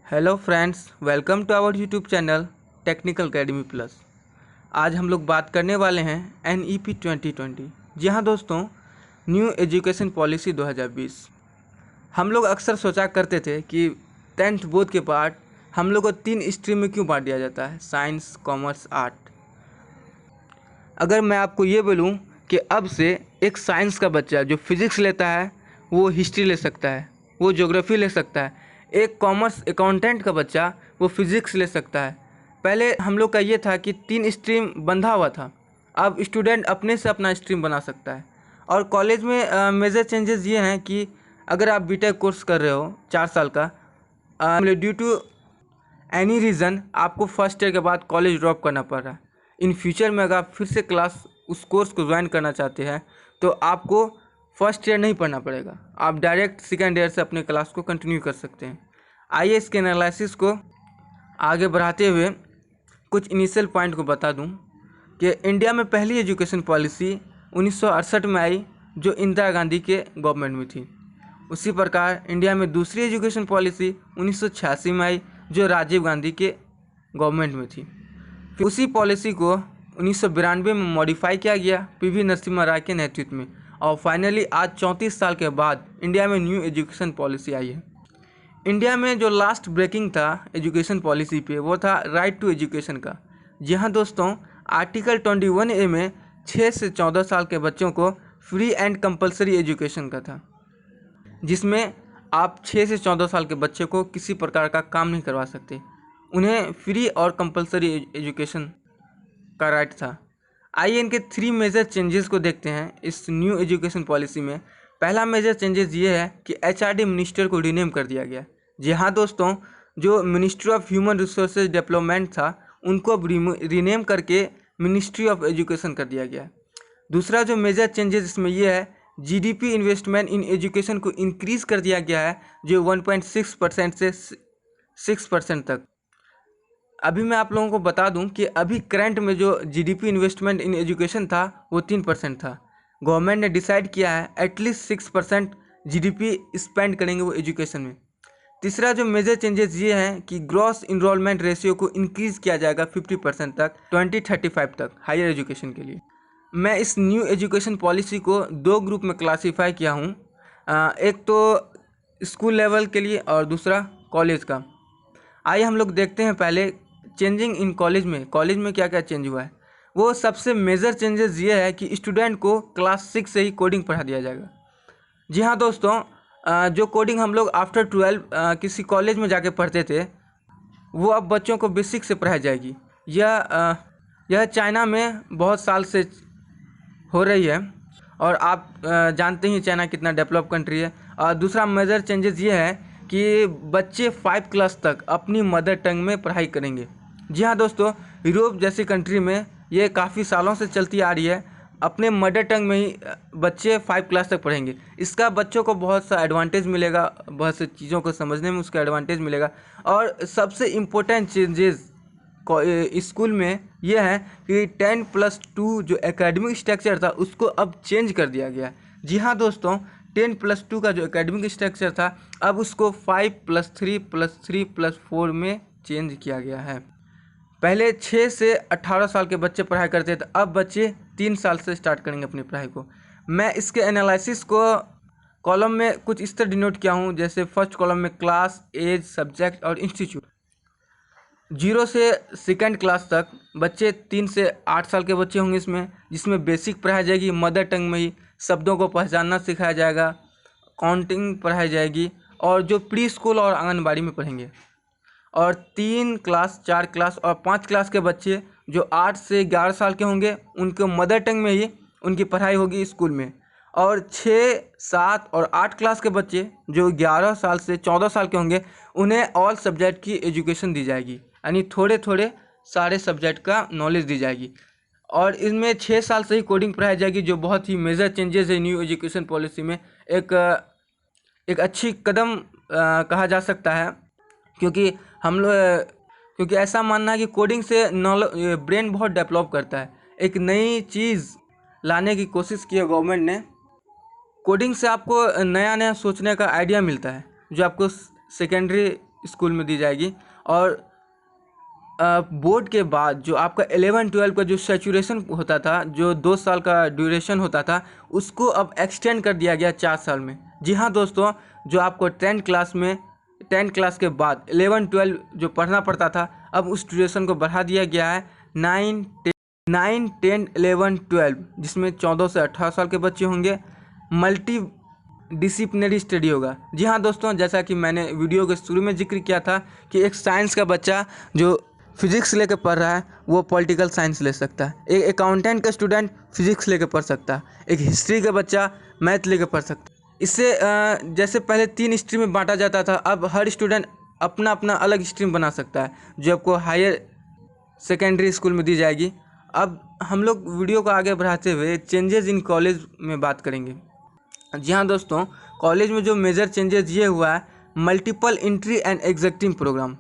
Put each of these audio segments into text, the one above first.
Hello friends, welcome to our YouTube channel technical academy plus. आज हम लोग बात करने वाले हैं NEP 2020। जी हाँ दोस्तों, न्यू एजुकेशन पॉलिसी 2020। हम लोग अक्सर सोचा करते थे कि 10th बोर्ड के बाद हम लोग को 3 स्ट्रीम में क्यों बांट दिया जाता है, साइंस, कॉमर्स, आर्ट। अगर मैं आपको ये बोलूँ कि अब से एक साइंस का बच्चा जो फिज़िक्स लेता है वो हिस्ट्री ले सकता है, वो ज्योग्राफी ले सकता है। एक कॉमर्स अकाउंटेंट का बच्चा वो फिज़िक्स ले सकता है। पहले हम लोग का ये था कि 3 स्ट्रीम बंधा हुआ था, अब स्टूडेंट अपने से अपना स्ट्रीम बना सकता है। और कॉलेज में मेजर चेंजेस ये हैं कि अगर आप बीटेक कोर्स कर रहे हो 4 साल का, ड्यू टू एनी रीज़न आपको फर्स्ट ईयर के बाद कॉलेज ड्रॉप करना पड़ रहा है। इन फ्यूचर में अगर आप फिर से उस कोर्स को ज्वाइन करना चाहते हैं तो आपको फर्स्ट ईयर नहीं पढ़ना पड़ेगा, आप डायरेक्ट सेकेंड ईयर से अपने क्लास को कंटिन्यू कर सकते हैं। आइए इसके एनालिसिस को आगे बढ़ाते हुए कुछ इनिशियल पॉइंट को बता दूं कि इंडिया में पहली एजुकेशन पॉलिसी 1968 में आई जो इंदिरा गांधी के गवर्नमेंट में थी। उसी प्रकार इंडिया में दूसरी एजुकेशन पॉलिसी 1986 में आई जो राजीव गांधी के गवर्नमेंट में थी। फिर उसी पॉलिसी को 1992 में मॉडिफाई किया गया PV नरसिम्हा राव के नेतृत्व में, और फाइनली आज 34 साल के बाद इंडिया में न्यू एजुकेशन पॉलिसी आई है। इंडिया में जो लास्ट ब्रेकिंग था एजुकेशन पॉलिसी पे वो था राइट टू एजुकेशन का। जी हाँ दोस्तों, आर्टिकल 21A में 6 से 14 साल के बच्चों को फ्री एंड कंपलसरी एजुकेशन का था, जिसमें आप 6 से 14 साल के बच्चे को किसी प्रकार का काम नहीं करवा सकते, उन्हें फ्री और कंपलसरी एजुकेशन का राइट था। आइए इनके 3 मेजर चेंजेस को देखते हैं इस न्यू एजुकेशन पॉलिसी में। पहला मेजर चेंजेस ये है कि HRD मिनिस्टर को रीनेम कर दिया गया। जी हाँ दोस्तों, जो ministry of human resources development था उनको अब रीनेम करके मिनिस्ट्री ऑफ एजुकेशन कर दिया गया। दूसरा जो मेजर चेंजेस इसमें यह है, GDP इन्वेस्टमेंट इन एजुकेशन को इंक्रीज़ कर दिया गया है, जो 1.6% से 6% तक। अभी मैं आप लोगों को बता दूं कि अभी करंट में जो GDP इन्वेस्टमेंट इन एजुकेशन था वो 3% था। गवर्नमेंट ने डिसाइड किया है एटलीस्ट 6% GDP स्पेंड करेंगे वो एजुकेशन में। तीसरा जो मेजर चेंजेस ये हैं कि ग्रॉस इनरोलमेंट रेशियो को इंक्रीज़ किया जाएगा 50% तक 2035 तक हायर एजुकेशन के लिए। मैं इस न्यू एजुकेशन पॉलिसी को 2 ग्रुप में क्लासीफाई किया हूँ, एक तो स्कूल लेवल के लिए और दूसरा कॉलेज का। आइए हम लोग देखते हैं पहले चेंजिंग इन कॉलेज में क्या क्या चेंज हुआ है। वो सबसे मेजर चेंजेस ये है कि स्टूडेंट को क्लास 6 से ही कोडिंग पढ़ा दिया जाएगा। जी हाँ दोस्तों, जो कोडिंग हम लोग आफ्टर 12 किसी कॉलेज में जाके पढ़ते थे वो अब बच्चों को बेसिक से पढ़ाई जाएगी। यह चाइना में बहुत साल से हो रही है और आप जानते ही चाइना कितना डेवलप कंट्री है। और दूसरा मेजर चेंजेस ये है कि बच्चे 5 क्लास तक अपनी मदर टंग में पढ़ाई करेंगे। जी हाँ दोस्तों, यूरोप जैसी कंट्री में ये काफ़ी सालों से चलती आ रही है, अपने मदर टंग में ही बच्चे 5 क्लास तक पढ़ेंगे। इसका बच्चों को बहुत सा एडवांटेज मिलेगा, बहुत से चीज़ों को समझने में उसका एडवांटेज मिलेगा। और सबसे इम्पोर्टेंट चेंजेस स्कूल में यह है कि 10+2 जो एकेडमिक स्ट्रक्चर था उसको अब चेंज कर दिया गया। जी हाँ दोस्तों, 10+2 का जो एकेडमिक स्ट्रक्चर था अब उसको 5+3+3+4 में चेंज किया गया है। पहले 6 से 18 साल के बच्चे पढ़ाई करते थे, अब बच्चे 3 साल से स्टार्ट करेंगे अपनी पढ़ाई को। मैं इसके एनालिसिस को कॉलम में कुछ इस तरह डिनोट किया हूँ, जैसे फर्स्ट कॉलम में क्लास, एज, सब्जेक्ट और इंस्टीट्यूट। 0 से सेकेंड क्लास तक बच्चे 3 से 8 साल के बच्चे होंगे इसमें, जिसमें बेसिक पढ़ाई जाएगी, मदर टंग में ही शब्दों को पहचानना सिखाया जाएगा, काउंटिंग पढ़ाई जाएगी, और जो प्री स्कूल और आंगनबाड़ी में पढ़ेंगे। और 3 क्लास, 4 क्लास और 5 क्लास के बच्चे जो 8 से 11 साल के होंगे उनको मदर टंग में ही उनकी पढ़ाई होगी स्कूल में। और 6, 7 और 8 क्लास के बच्चे जो 11 साल से 14 साल के होंगे उन्हें ऑल सब्जेक्ट की एजुकेशन दी जाएगी, यानी थोड़े थोड़े सारे सब्जेक्ट का नॉलेज दी जाएगी। और इसमें 6 साल से ही कोडिंग पढ़ाई जाएगी, जो बहुत ही मेजर चेंजेस है न्यू एजुकेशन पॉलिसी में। एक अच्छी कदम कहा जा सकता है, क्योंकि क्योंकि ऐसा मानना है कि कोडिंग से ब्रेन बहुत डेवलप करता है। एक नई चीज़ लाने की कोशिश की है गवर्नमेंट ने। कोडिंग से आपको नया नया सोचने का आइडिया मिलता है, जो आपको सेकेंडरी स्कूल में दी जाएगी। और बोर्ड के बाद जो आपका 11-12 का जो सैचुरेशन होता था, जो 2 साल का ड्यूरेशन होता था, उसको अब एक्सटेंड कर दिया गया 4 साल में। जी हाँ दोस्तों, जो आपको 10 क्लास के बाद 11-12 जो पढ़ना पड़ता था, अब उस ड्यूरेशन को बढ़ा दिया गया है 9, 10, 11, 12, जिसमें 14 से 18 साल के बच्चे होंगे। मल्टी डिसिप्लिनरी स्टडी होगा। जी हाँ दोस्तों, जैसा कि मैंने वीडियो के शुरू में जिक्र किया था कि एक साइंस का बच्चा जो फिजिक्स लेकर पढ़ रहा है वो पॉलिटिकल साइंस ले सकता है, एक अकाउंटेंट का स्टूडेंट फिजिक्स लेकर पढ़ सकता है, एक हिस्ट्री का बच्चा मैथ लेकर पढ़ सकता है। इससे जैसे पहले 3 स्ट्रीम में बांटा जाता था, अब हर स्टूडेंट अपना अपना अलग स्ट्रीम बना सकता है, जो आपको हायर सेकेंडरी स्कूल में दी जाएगी। अब हम लोग वीडियो को आगे बढ़ाते हुए चेंजेस इन कॉलेज में बात करेंगे। जी हाँ दोस्तों, कॉलेज में जो मेजर चेंजेस ये हुआ है, multiple entry and executive programme.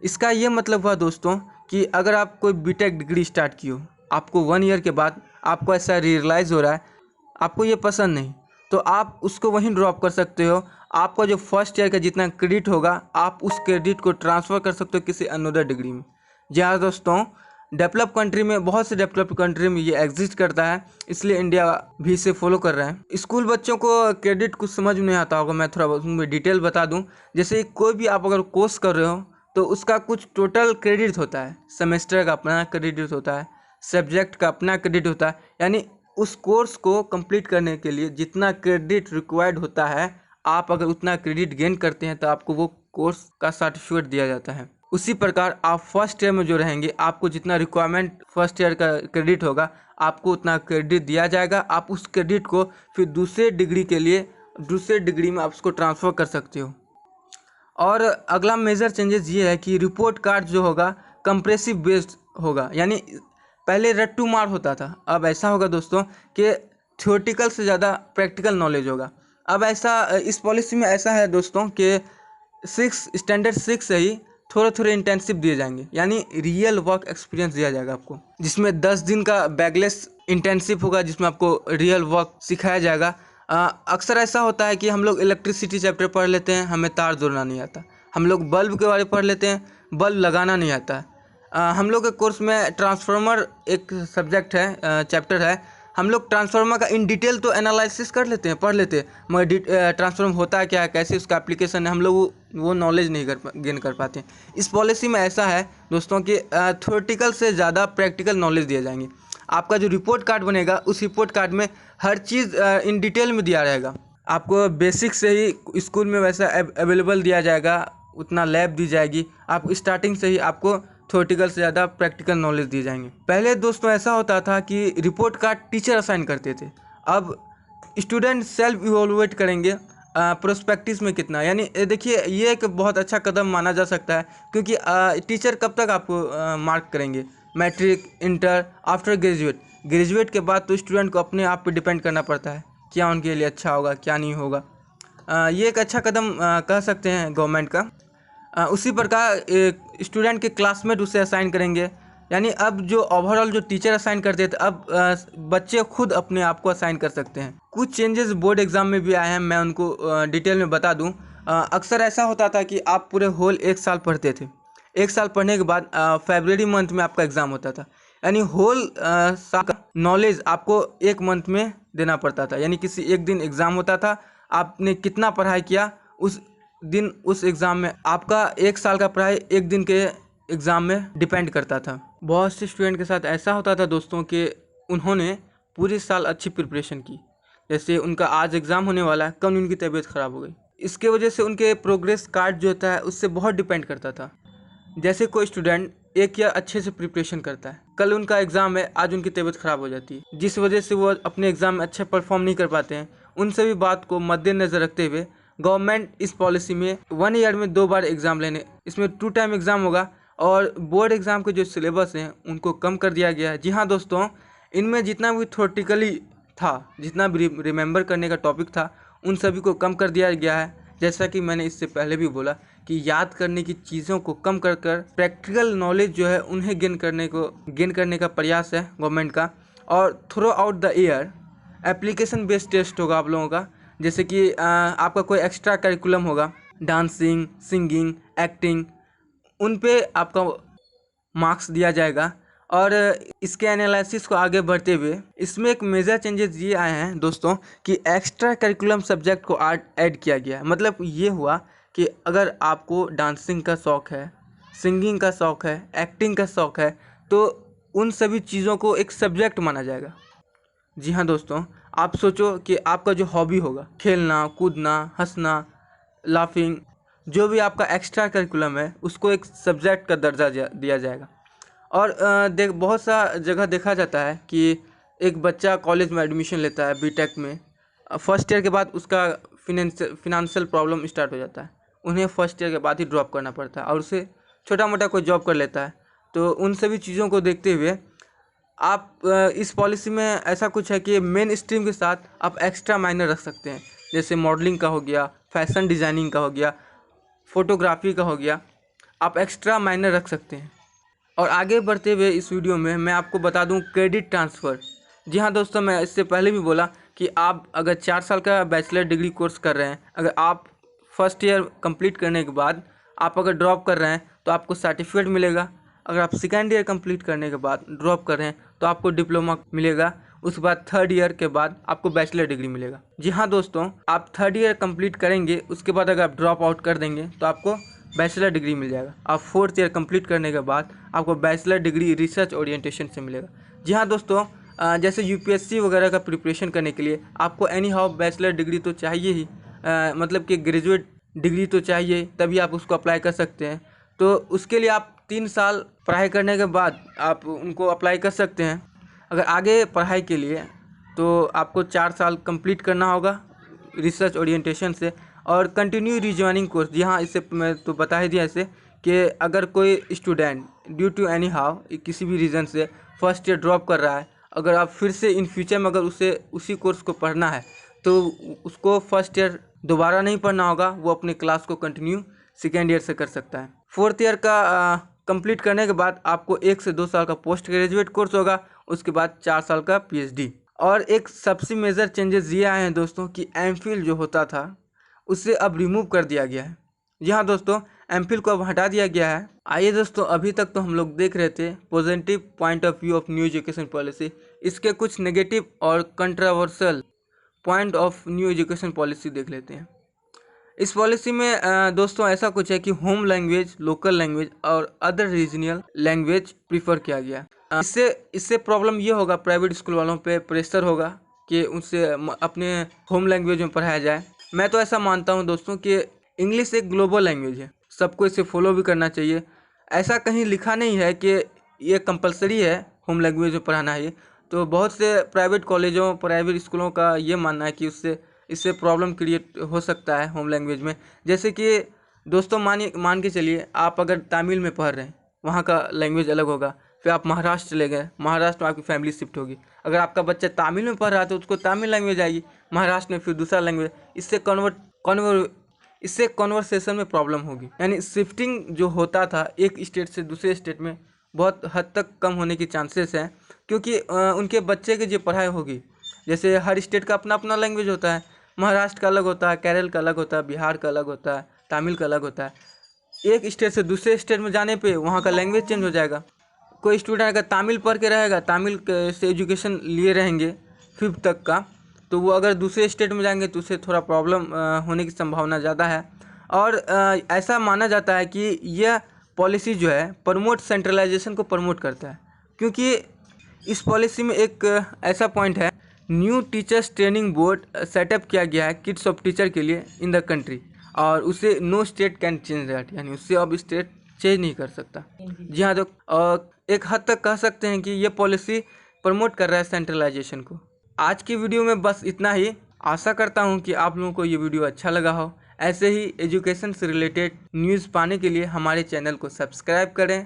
इसका ये मतलब हुआ दोस्तों कि अगर आप कोई बीटेक डिग्री स्टार्ट की हो, आपको 1 ईयर के बाद आपको ऐसा रियलाइज़ हो रहा है आपको ये पसंद नहीं, तो आप उसको वहीं ड्रॉप कर सकते हो। आपका जो फर्स्ट ईयर का जितना क्रेडिट होगा, आप उस क्रेडिट को ट्रांसफ़र कर सकते हो किसी अनदर डिग्री में। जी हाँ दोस्तों, डेवलप कंट्री में, बहुत से डेवलप कंट्री में ये एग्जिस्ट करता है, इसलिए इंडिया भी इसे फॉलो कर रहा है। स्कूल बच्चों को क्रेडिट कुछ समझ में नहीं आता होगा, मैं थोड़ा उसमें डिटेल बता दूं। जैसे कोई भी आप अगर कोर्स कर रहे हो तो उसका कुछ टोटल क्रेडिट होता है, सेमेस्टर का अपना क्रेडिट होता है, सब्जेक्ट का अपना क्रेडिट होता है, यानी उस कोर्स को कंप्लीट करने के लिए जितना क्रेडिट रिक्वायर्ड होता है, आप अगर उतना क्रेडिट गेन करते हैं तो आपको वो कोर्स का सर्टिफिकेट दिया जाता है। उसी प्रकार आप फर्स्ट ईयर में जो रहेंगे, आपको जितना रिक्वायरमेंट फर्स्ट ईयर का क्रेडिट होगा, आपको उतना क्रेडिट दिया जाएगा। आप उस क्रेडिट को फिर दूसरे डिग्री के लिए दूसरे डिग्री में आप उसको ट्रांसफ़र कर सकते हो। और अगला मेजर चेंजेस ये है कि रिपोर्ट कार्ड जो होगा कंप्रेसिव बेस्ड होगा, यानी पहले रट्टू मार होता था, अब ऐसा होगा दोस्तों कि थ्योरेटिकल से ज़्यादा प्रैक्टिकल नॉलेज होगा। अब ऐसा इस पॉलिसी में ऐसा है दोस्तों कि स्टैंडर्ड 6 से ही थोड़े थोड़े इंटर्नशिप दिए जाएंगे, यानी रियल वर्क एक्सपीरियंस दिया जाएगा आपको, जिसमें 10 दिन का बैगलेस इंटर्नशिप होगा, जिसमें आपको रियल वर्क सिखाया जाएगा। अक्सर ऐसा होता है कि हम लोग इलेक्ट्रिसिटी चैप्टर पढ़ लेते हैं, हमें तार जोड़ना नहीं आता। हम लोग बल्ब के बारे में पढ़ लेते हैं, बल्ब लगाना नहीं आता है। हम लोग के कोर्स में ट्रांसफार्मर एक सब्जेक्ट है, चैप्टर है। हम लोग ट्रांसफार्मर का इन डिटेल तो एनालिसिस कर लेते हैं, पढ़ लेते हैं, मगर ट्रांसफार्मर होता है क्या है, कैसे उसका एप्लीकेशन है, हम लोग वो नॉलेज नहीं गेन कर पाते हैं। इस पॉलिसी में ऐसा है दोस्तों कि थ्योरेटिकल से ज़्यादा प्रैक्टिकल नॉलेज दिए जाएंगे। आपका जो रिपोर्ट कार्ड बनेगा, उस रिपोर्ट कार्ड में हर चीज़ इन डिटेल में दिया रहेगा। आपको बेसिक से ही स्कूल में वैसा अवेलेबल दिया जाएगा, उतना लैब दी जाएगी। आप स्टार्टिंग से ही आपको थ्योरेटिकल से ज़्यादा प्रैक्टिकल नॉलेज दिए जाएंगे। पहले दोस्तों ऐसा होता था कि रिपोर्ट कार्ड टीचर असाइन करते थे, अब स्टूडेंट सेल्फ इवोलुएट करेंगे प्रोस्पेक्टिस में कितना। यानी देखिए, ये एक बहुत अच्छा कदम माना जा सकता है, क्योंकि टीचर कब तक आपको मार्क करेंगे, मैट्रिक, इंटर, आफ्टर ग्रेजुएट के बाद तो स्टूडेंट को अपने आप पे डिपेंड करना पड़ता है, क्या उनके लिए अच्छा होगा क्या नहीं होगा। ये एक अच्छा कदम कह सकते हैं गवर्नमेंट का। उसी प्रकार स्टूडेंट के क्लासमेट उसे असाइन करेंगे, यानी अब जो ओवरऑल जो टीचर असाइन करते थे, अब बच्चे खुद अपने आप को असाइन कर सकते हैं। कुछ चेंजेस बोर्ड एग्ज़ाम में भी आए हैं, मैं उनको डिटेल में बता दूं। अक्सर ऐसा होता था कि आप पूरे होल 1 साल पढ़ते थे, 1 साल पढ़ने के बाद फरवरी मंथ में आपका एग्ज़ाम होता था, यानी होल साल का नॉलेज आपको 1 मंथ में देना पड़ता था। यानी किसी एक दिन एग्ज़ाम होता था, आपने कितना पढ़ाई किया उस दिन उस एग्ज़ाम में, आपका 1 साल का पढ़ाई 1 दिन के एग्ज़ाम में डिपेंड करता था। बहुत से स्टूडेंट के साथ ऐसा होता था दोस्तों कि उन्होंने पूरे साल अच्छी प्रिपरेशन की, जैसे उनका आज एग्ज़ाम होने वाला है, कल उनकी तबीयत ख़राब हो गई, इसके वजह से उनके प्रोग्रेस कार्ड जो होता है उससे बहुत डिपेंड करता था। जैसे कोई स्टूडेंट 1 ईयर अच्छे से प्रिपरेशन करता है, कल उनका एग्ज़ाम है, आज उनकी तबीयत ख़राब हो जाती है, जिस वजह से वो अपने एग्ज़ाम में अच्छा परफॉर्म नहीं कर पाते हैं। उन सभी बात को मद्देनज़र रखते हुए गवर्नमेंट इस पॉलिसी में 1 ईयर में 2 बार एग्ज़ाम लेने, इसमें 2 टाइम एग्ज़ाम होगा, और बोर्ड एग्ज़ाम के जो सिलेबस हैं उनको कम कर दिया गया है। जी हाँ दोस्तों, इनमें जितना भी थ्योरेटिकली था, जितना भी रिमेंबर करने का टॉपिक था, उन सभी को कम कर दिया गया है। जैसा कि मैंने इससे पहले भी बोला कि याद करने की चीज़ों को कम कर कर प्रैक्टिकल नॉलेज जो है उन्हें गेन करने का प्रयास है गवर्नमेंट का। और throughout the year application based test होगा आप लोगों का, जैसे कि आपका कोई एक्स्ट्रा करिकुलम होगा, डांसिंग, सिंगिंग, एक्टिंग, उन पे आपका मार्क्स दिया जाएगा। और इसके एनालिसिस को आगे बढ़ते हुए इसमें एक मेजर चेंजेस ये आए हैं दोस्तों कि एक्स्ट्रा करिकुलम सब्जेक्ट को ऐड किया गया है। मतलब ये हुआ कि अगर आपको डांसिंग का शौक़ है, सिंगिंग का शौक़ है, एक्टिंग का शौक़ है, तो उन सभी चीज़ों को एक सब्जेक्ट माना जाएगा। जी हाँ दोस्तों, आप सोचो कि आपका जो हॉबी होगा, खेलना, कूदना, हंसना, लाफिंग, जो भी आपका एक्स्ट्रा करिकुलम है उसको एक सब्जेक्ट का दर्जा दिया जाएगा। और बहुत सा जगह देखा जाता है कि एक बच्चा कॉलेज में एडमिशन लेता है बीटेक में, फर्स्ट ईयर के बाद उसका फिनेंशियल प्रॉब्लम स्टार्ट हो जाता है, उन्हें फर्स्ट ईयर के बाद ही ड्रॉप करना पड़ता है और उसे छोटा मोटा कोई जॉब कर लेता है। तो उन सभी चीज़ों को देखते हुए आप इस पॉलिसी में ऐसा कुछ है कि मेन स्ट्रीम के साथ आप एक्स्ट्रा माइनर रख सकते हैं, जैसे मॉडलिंग का हो गया, फैशन डिज़ाइनिंग का हो गया, फोटोग्राफी का हो गया, आप एक्स्ट्रा माइनर रख सकते हैं। और आगे बढ़ते हुए इस वीडियो में मैं आपको बता दूं क्रेडिट ट्रांसफ़र। जी हाँ दोस्तों, मैं इससे पहले भी बोला कि आप अगर 4 साल का बैचलर डिग्री कोर्स कर रहे हैं, अगर आप फर्स्ट ईयर कंप्लीट करने के बाद आप अगर ड्रॉप कर रहे हैं तो आपको सर्टिफिकेट मिलेगा। अगर आप सेकेंड ईयर कंप्लीट करने के बाद ड्रॉप कर रहे हैं तो आपको डिप्लोमा मिलेगा। उसके बाद थर्ड ईयर के बाद आपको बैचलर डिग्री मिलेगा। जी हाँ दोस्तों, आप थर्ड ईयर कंप्लीट करेंगे, उसके बाद अगर आप ड्रॉप आउट कर देंगे तो आपको बैचलर डिग्री मिल जाएगा। आप फोर्थ ईयर कंप्लीट करने के बाद आपको बैचलर डिग्री रिसर्च ओरिएंटेशन से मिलेगा। जी हाँ दोस्तों, जैसे यूपीएससी वगैरह का प्रिपरेशन करने के लिए आपको एनी हाउ बैचलर डिग्री तो चाहिए ही, मतलब कि ग्रेजुएट डिग्री तो चाहिए, तभी आप उसको अप्लाई कर सकते हैं। तो उसके लिए आप 3 साल पढ़ाई करने के बाद आप उनको अप्लाई कर सकते हैं। अगर आगे पढ़ाई के लिए तो आपको 4 साल कंप्लीट करना होगा रिसर्च ओरिएंटेशन से, और कंटिन्यू रिजॉइनिंग कोर्स। यहाँ इससे मैं तो बता ही दिया ऐसे कि अगर कोई student due to anyhow किसी भी रीज़न से फर्स्ट ईयर ड्रॉप कर रहा है, अगर आप फिर से इन फ्यूचर में अगर उसे उसी कोर्स को पढ़ना है तो उसको फर्स्ट ईयर दोबारा नहीं पढ़ना होगा, वो अपने क्लास को कंटिन्यू सेकेंड ईयर से कर सकता है। फोर्थ ईयर का कंप्लीट करने के बाद आपको 1 से 2 साल का पोस्ट ग्रेजुएट कोर्स होगा, उसके बाद 4 साल का पीएचडी। और एक सबसे मेजर चेंजेस ये आए हैं दोस्तों कि एमफिल जो होता था उसे अब रिमूव कर दिया गया है। जी हाँ दोस्तों, एमफिल को अब हटा दिया गया है। आइए दोस्तों, अभी तक तो हम लोग देख रहे थे positive point of view of new education policy, इसके कुछ नेगेटिव और controversial point of new education policy देख लेते हैं। इस पॉलिसी में दोस्तों ऐसा कुछ है कि होम लैंग्वेज, लोकल लैंग्वेज और अदर रीजनल लैंग्वेज प्रीफर किया गया। इससे प्रॉब्लम ये होगा, प्राइवेट स्कूल वालों पे प्रेशर होगा कि उनसे अपने होम लैंग्वेज में पढ़ाया जाए। मैं तो ऐसा मानता हूँ दोस्तों कि इंग्लिश एक ग्लोबल लैंग्वेज है, सबको इसे फॉलो भी करना चाहिए। ऐसा कहीं लिखा नहीं है कि ये कंपलसरी है होम लैंग्वेज में पढ़ाना है। तो बहुत से प्राइवेट कॉलेजों, प्राइवेट स्कूलों का ये मानना है कि इससे प्रॉब्लम क्रिएट हो सकता है होम लैंग्वेज में। जैसे कि दोस्तों मान के चलिए आप अगर तमिल में पढ़ रहे हैं, वहाँ का लैंग्वेज अलग होगा। फिर आप महाराष्ट्र चले गए, महाराष्ट्र में आपकी फैमिली शिफ्ट होगी, अगर आपका बच्चा तमिल में पढ़ रहा है तो उसको तमिल लैंग्वेज आएगी, महाराष्ट्र में फिर दूसरा लैंग्वेज। इससे कन्वर्सेशन में प्रॉब्लम होगी। यानी शिफ्टिंग जो होता था एक स्टेट से दूसरे स्टेट में बहुत हद तक कम होने की चांसेस हैं, क्योंकि उनके बच्चे की जो पढ़ाई होगी, जैसे हर स्टेट का अपना अपना लैंग्वेज होता है। महाराष्ट्र का अलग होता है, केरल का अलग होता है, बिहार का अलग होता है, तमिल का अलग होता है। एक स्टेट से दूसरे स्टेट में जाने पे वहाँ का लैंग्वेज चेंज हो जाएगा। कोई स्टूडेंट अगर तमिल पढ़ के रहेगा, तमिल से एजुकेशन लिए रहेंगे 5th तक का, तो वो अगर दूसरे स्टेट में जाएंगे तो उससे थोड़ा प्रॉब्लम होने की संभावना ज़्यादा है। और ऐसा माना जाता है कि यह पॉलिसी जो है प्रमोट सेंट्रलाइजेशन को प्रमोट करता है, क्योंकि इस पॉलिसी में एक ऐसा पॉइंट है, new teachers training board setup किया गया है किड्स ऑफ टीचर के लिए इन द कंट्री, और उसे no state can change that, यानी उससे अब स्टेट चेंज नहीं कर सकता। जी हाँ, तो एक हद तक कह सकते हैं कि ये पॉलिसी प्रमोट कर रहा है सेंट्रलाइजेशन को। आज की वीडियो में बस इतना ही। आशा करता हूँ कि आप लोगों को ये वीडियो अच्छा लगा हो। ऐसे ही एजुकेशन से रिलेटेड न्यूज़ पाने के लिए हमारे चैनल को सब्सक्राइब करें।